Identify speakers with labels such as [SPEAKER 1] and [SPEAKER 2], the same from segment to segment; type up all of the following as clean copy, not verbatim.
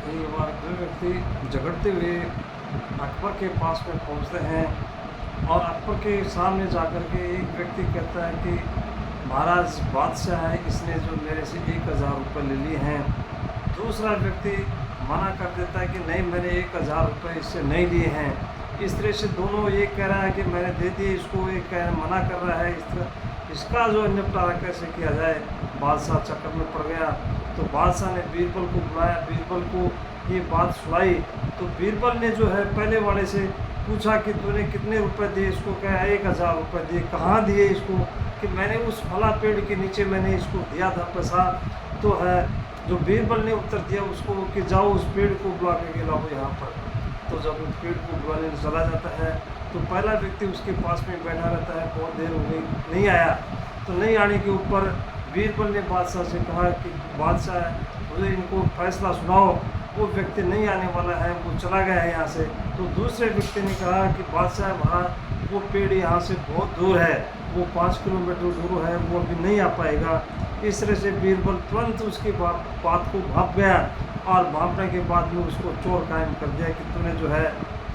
[SPEAKER 1] एक बार दो व्यक्ति झगड़ते हुए अकबर के पास में पहुंचते हैं और अकबर के सामने जाकर के एक व्यक्ति कहता है कि महाराज बादशाह है, इसने जो मेरे से 1000 रुपये ले लिए हैं। दूसरा व्यक्ति मना कर देता है कि नहीं, मैंने 1000 रुपये इससे नहीं लिए हैं। इस तरह से दोनों एक कह रहा है कि मैंने दे दिए, इसको एक कह मना कर रहा है। इस तरह इसका जो निपटारा कैसे किया जाए, बादशाह चक्कर में पड़ गया। तो बादशाह ने बीरबल को बुलाया, बीरबल को ये बात सुनाई। तो बीरबल ने जो है पहले वाले से पूछा कि तूने कितने रुपए दिए, इसको कहा 1000 रुपये दिए। कहाँ दिए इसको, कि मैंने उस फला पेड़ के नीचे मैंने इसको दिया था पैसा। तो है जो बीरबल ने उत्तर दिया उसको कि जाओ उस पेड़ को बुला के लाओ यहाँ पर। तो जब उस पेड़ को बुलाने चला जाता है तो पहला व्यक्ति उसके पास में बैठा रहता है, बहुत देर हो गई नहीं आया। तो नहीं आने के ऊपर बीरबल ने बादशाह से कहा कि बादशाह मुझे इनको फैसला सुनाओ। वो व्यक्ति नहीं आने वाला है, वो चला गया है यहाँ से। तो दूसरे व्यक्ति ने कहा कि बादशाह महाराज वो पेड़ यहाँ से बहुत दूर है, वो 5 किलोमीटर दूर है, वो अभी नहीं आ पाएगा। इस तरह से बीरबल तुरंत उसकी बात को भाप गया और भापने के बाद में उसको चोर कायम कर दिया कि तूने जो है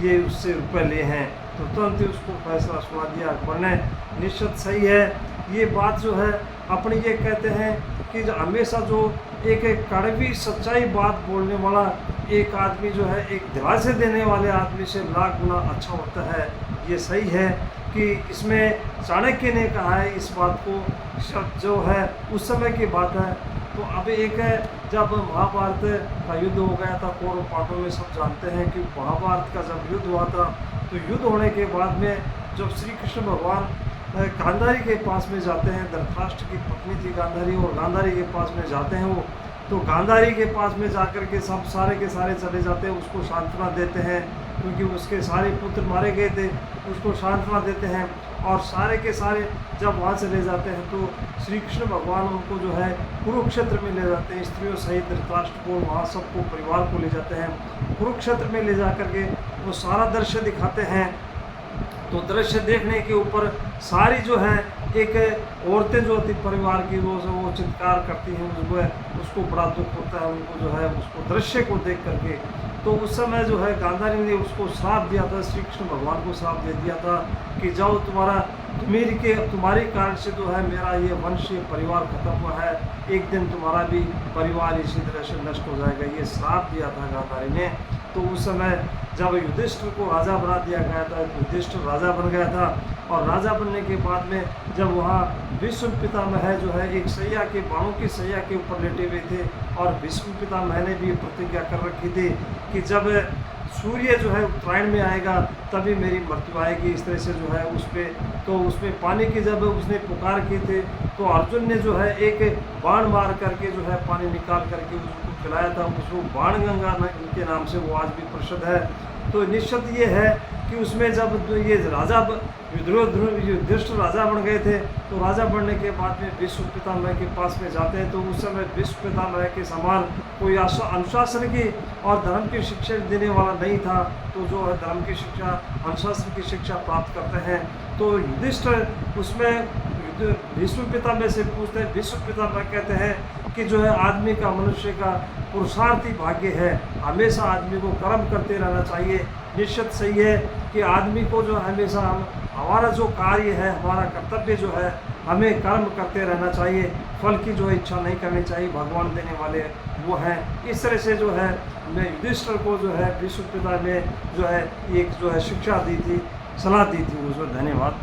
[SPEAKER 1] ये उससे रुपए लिए हैं। तो तुरंत ही उसको फैसला सुना दिया अकबर ने। निश्चित सही है ये बात जो है अपनी। ये कहते हैं कि जो हमेशा जो एक कड़वी सच्चाई बात बोलने वाला एक आदमी जो है एक दिलासे देने वाले आदमी से लाख गुना अच्छा होता है। ये सही है कि इसमें चाणक्य ने कहा है इस बात को, शब्द जो है उस समय की बात है। तो अब एक है जब महाभारत का युद्ध हो गया था कौरव पांडवों में, सब जानते हैं कि महाभारत का जब युद्ध हुआ था तो युद्ध होने के बाद में जब श्री कृष्ण भगवान गांधारी के पास में जाते हैं, धृतराष्ट्र की पत्नी थी गांधारी, और गांधारी के पास में जाते हैं वो। तो गांधारी के पास में जाकर के सब सारे के सारे चले जाते हैं, उसको सांत्वना देते हैं क्योंकि उसके सारे पुत्र मारे गए थे। उसको सांत्वना देते हैं और सारे के सारे जब वहाँ से ले जाते हैं तो श्री कृष्ण भगवान उनको जो है कुरुक्षेत्र में ले जाते हैं, स्त्रियों सहित धृतराष्ट्र को, वहाँ सबको परिवार को ले जाते हैं। कुरुक्षेत्र में ले जा करके वो सारा दृश्य दिखाते हैं। तो दृश्य देखने के ऊपर सारी जो है एक औरतें जो थी परिवार की वो चित्कार करती हैं, उसको बड़ा दुख होता है उनको जो है उसको दृश्य को देख करके। तो उस समय जो है गांधारी ने उसको श्राप दिया था, श्री कृष्ण भगवान को श्राप दे दिया था कि जाओ तुम्हारे कारण से जो है मेरा ये वंश ये परिवार खत्म हुआ है, एक दिन तुम्हारा भी परिवार इसी तरह से नष्ट हो जाएगा। ये श्राप दिया था गांधारी ने। तो उस समय जब युधिष्ठिर को राजा बना दिया गया था, युधिष्ठिर राजा बन गया था और राजा बनने के बाद में जब वहाँ भीष्म पितामह जो है एक सैया के बाणों की सैया के ऊपर लेटे हुए थे और भीष्म पितामह ने भी प्रतिज्ञा कर रखी थी कि जब सूर्य जो है उत्तरायण में आएगा तभी मेरी मृत्यु आएगी। इस तरह से जो है उसमें पानी की जब उसने पुकार की थे तो अर्जुन ने जो है एक बाण मार करके जो है पानी निकाल करके उसको खिलाया था, उसको बाण गंगा के नाम से वो आज भी प्रसिद्ध है। तो निश्चित ये है कि उसमें जब ये राजा युधिष्ठिर राजा बन गए थे तो राजा बनने के बाद में भीष्म पितामह के पास में जाते हैं। तो उस समय भीष्म पितामह के समान कोई अनुशासन की और धर्म की शिक्षा देने वाला नहीं था। तो जो है धर्म की शिक्षा अनुशासन की शिक्षा प्राप्त करते हैं। तो युधिष्ठिर उसमें भीष्म पितामह से पूछते हैं, भीष्म पितामह कहते हैं कि जो है आदमी का मनुष्य का पुरुषार्थी भाग्य है, हमेशा आदमी को कर्म करते रहना चाहिए। निश्चित सही है कि आदमी को जो हमेशा हमारा जो कार्य है हमारा कर्तव्य जो है हमें कर्म करते रहना चाहिए, फल की जो इच्छा नहीं करनी चाहिए, भगवान देने वाले वो हैं। इस तरह से जो है मैं युधिष्ठिर को जो है भीष्म पितामह ने जो है एक जो है शिक्षा दी थी, सलाह दी थी उसमें। धन्यवाद।